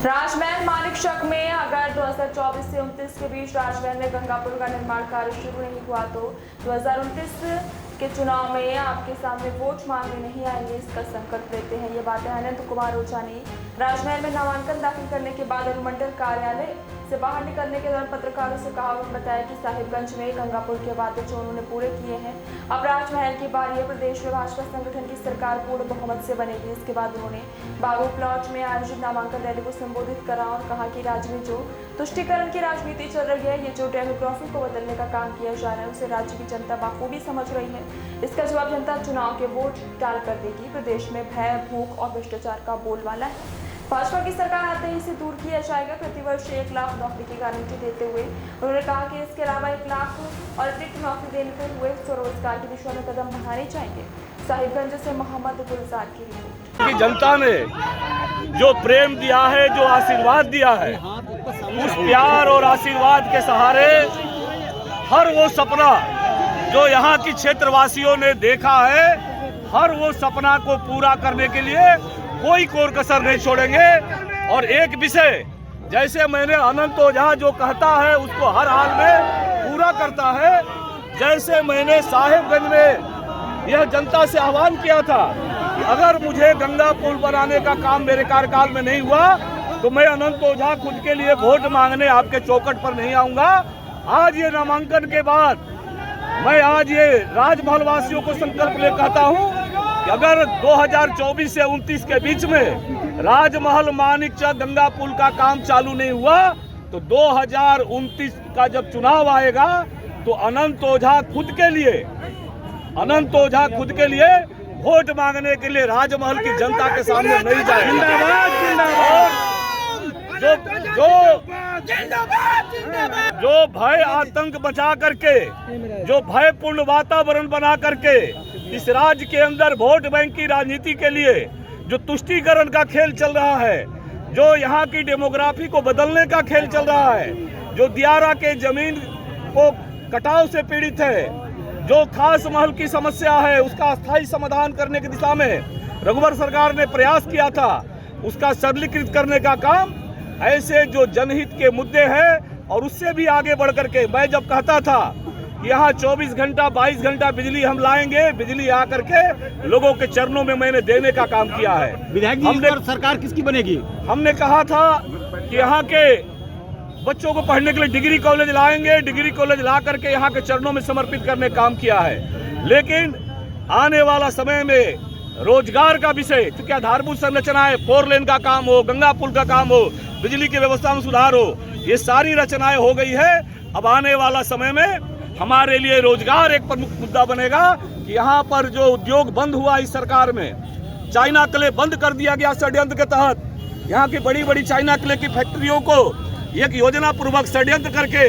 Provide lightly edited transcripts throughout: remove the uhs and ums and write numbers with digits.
राजमहल मानिक चक में अगर 2024 से 29 के बीच राजमहल में गंगा पुल का निर्माण कार्य शुरू नहीं हुआ तो 2029 के चुनाव में आपके सामने वोट मांगने नहीं आएंगे, इसका संकल्प लेते हैं। ये बातें अनंत कुमार ओझा ने राजमहल में नामांकन दाखिल करने के बाद अनुमंडल कार्यालय से बाहर निकलने के दौरान पत्रकारों से कहा। उन्होंने बताया कि साहिबगंज में गंगा पुल के वादे जो उन्होंने पूरे किए हैं, अब राजमहल की बारी है। प्रदेश में भाजपा संगठन की सरकार पूर्ण बहुमत से बनेगी। इसके बाद उन्होंने बाबू प्लॉट में आयोजित नामांकन रैली को संबोधित करा और कहा कि राज्य में जो तुष्टीकरण की राजनीति चल रही है, ये जो डेमोग्राफी को बदलने का काम किया जा रहा है, उसे राज्य की जनता बखूबी समझ रही है। इसका जवाब जनता चुनाव के वोट डाल कर देगी। प्रदेश में भय, भूख और भ्रष्टाचार का बोलबाला है। भाजपा की सरकार आते ही इसे दूर किया जाएगा। प्रतिवर्ष 1 लाख नौकरी की गारंटी देते हुए उन्होंने कहा कि इसके अलावा 1 लाख और अतिरिक्त नौकरी देने हुए स्वरोजगार की दिशा में कदम बढ़ाने चाहिए। साहिबगंज से मोहम्मद गुलजार की रिपोर्ट। जनता ने जो प्रेम दिया है, जो आशीर्वाद दिया है, उस प्यार और आशीर्वाद के सहारे हर वो सपना जो यहाँ की क्षेत्रवासियों ने देखा है, हर वो सपना को पूरा करने के लिए कोई कोर कसर नहीं छोड़ेंगे। और एक विषय, जैसे मैंने अनंत ओझा जो कहता है उसको हर हाल में पूरा करता है, जैसे मैंने साहिबगंज में यह जनता से आह्वान किया था कि अगर मुझे गंगा पुल बनाने का काम मेरे कार्यकाल में नहीं हुआ तो मैं अनंत ओझा खुद के लिए वोट मांगने आपके चौखट पर नहीं आऊंगा। आज ये नामांकन के बाद मैं आज ये राजमहल वासियों को संकल्प ले कहता हूँ कि अगर 2024 से 29 के बीच में राजमहल मानिक चक गंगा पुल का काम चालू नहीं हुआ तो 2029 का जब चुनाव आएगा तो अनंत ओझा खुद के लिए वोट मांगने के लिए राजमहल की जनता के सामने नहीं जाएगा। जो भय आतंक बचा करके, जो भयपूर्ण वातावरण बना करके इस राज्य के अंदर वोट बैंक की राजनीति के लिए जो तुष्टीकरण का खेल चल रहा है, जो यहाँ की डेमोग्राफी को बदलने का खेल चल रहा है, जो दियारा के जमीन को कटाव से पीड़ित है, जो खास महल की समस्या है, उसका अस्थायी समाधान करने की दिशा में रघुवर सरकार ने प्रयास किया था, उसका सरलीकृत करने का काम, ऐसे जो जनहित के मुद्दे हैं और उससे भी आगे बढ़ करके मैं जब कहता था कि यहाँ 24 घंटा 22 घंटा बिजली हम लाएंगे, बिजली आकर के लोगों के चरणों में मैंने देने का काम किया है। विधायक जी, हमने सरकार किसकी बनेगी? हमने कहा था कि यहाँ के बच्चों को पढ़ने के लिए डिग्री कॉलेज लाएंगे, डिग्री कॉलेज ला करके यहाँ के चरणों में समर्पित करने का काम किया है। लेकिन आने वाला समय में रोजगार का विषय, क्योंकि आधारभूत संरचनाएं, 4 लेन का काम हो, गंगा पुल का काम हो, बिजली की व्यवस्था में सुधार हो, ये सारी रचनाएं हो गई है। अब आने वाला समय में हमारे लिए रोजगार एक प्रमुख मुद्दा बनेगा कि यहाँ पर जो उद्योग बंद हुआ इस सरकार में, चाइना क्ले बंद कर दिया गया षड्यंत्र के तहत, यहाँ की बड़ी बड़ी चाइना क्ले की फैक्ट्रियों को एक योजना पूर्वक षड्यंत्र करके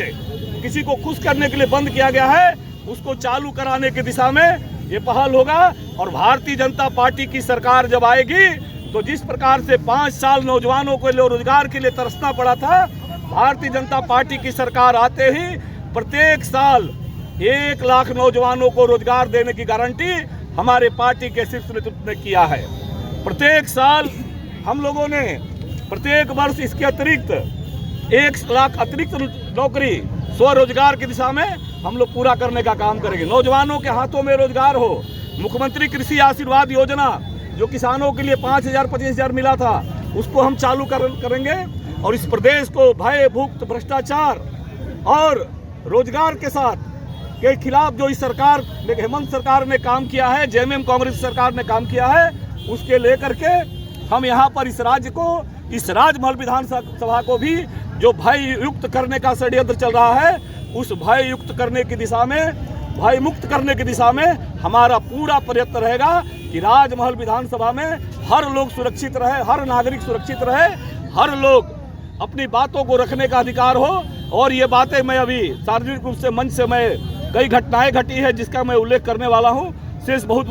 किसी को खुश करने के लिए बंद किया गया है, उसको चालू कराने की दिशा में ये पहल होगा। और भारतीय जनता पार्टी की सरकार जब आएगी तो जिस प्रकार से 5 साल नौजवानों को रोजगार के लिए तरसना पड़ा था, भारतीय जनता पार्टी की सरकार आते ही प्रत्येक साल 1 लाख नौजवानों को रोजगार देने की गारंटी हमारे पार्टी के शीर्ष नेतृत्व ने किया है। प्रत्येक साल हम लोगों ने प्रत्येक वर्ष इसके अतिरिक्त 1 लाख अतिरिक्त नौकरी स्वरोजगार की दिशा में हम लोग पूरा करने का काम करेंगे। नौजवानों के हाथों में रोजगार हो। मुख्यमंत्री कृषि आशीर्वाद योजना जो किसानों के लिए 5,000 25,000 मिला था, उसको हम चालू करेंगे और इस प्रदेश को भय, भूख, भ्रष्टाचार और रोजगार के साथ के खिलाफ जो इस सरकार हेमंत सरकार ने काम किया है, जेएमएम कांग्रेस सरकार ने काम किया है, उसके लेकर के हम यहाँ पर इस राज्य को, इस राजमहल विधानसभा को भी जो भय युक्त करने का षड्यंत्र चल रहा है, उस भय युक्त करने की दिशा में, भय मुक्त करने की दिशा में हमारा पूरा प्रयत्न रहेगा कि राजमहल विधानसभा में हर लोग सुरक्षित रहे, हर नागरिक सुरक्षित रहे, हर लोग अपनी बातों को रखने का अधिकार हो। और ये बातें मैं अभी सार्वजनिक रूप से मंच से मैं कई घटनाएं घटी है जिसका मैं उल्लेख करने वाला हूँ। शेष बहुत